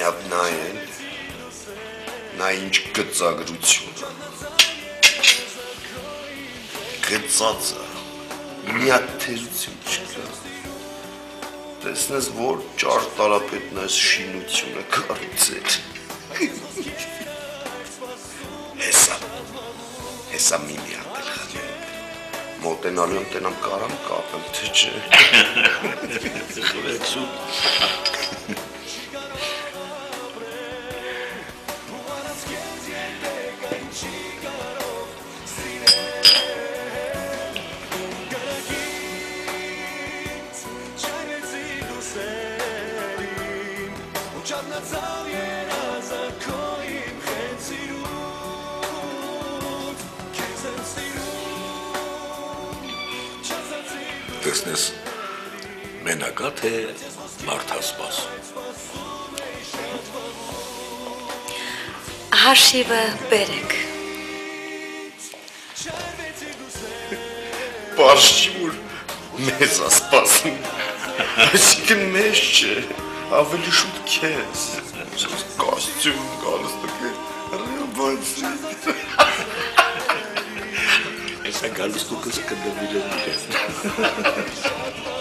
միապ նայեն, նա ինչ գծագրություն է, գծածը, միատ թերություն չկա, տեսնես, որ ճար տարապետն այս շինությունը կառուցել, հեսա մի միատ էլ խլել, մոտենալու եմ տենամ կարամ կապեմ, թե չէ, խվեցու, տեսնես մենակա թե մարդասպաս Հաշիվը բերեք Պարզ չի, որ մեզ ասպասում, այսիկն մեզ չէ, ավելի շուտ կեզ, կոստյում գալս տկե, ռեաբացի Եսա գալուս կուկս կնդվիրել իրեն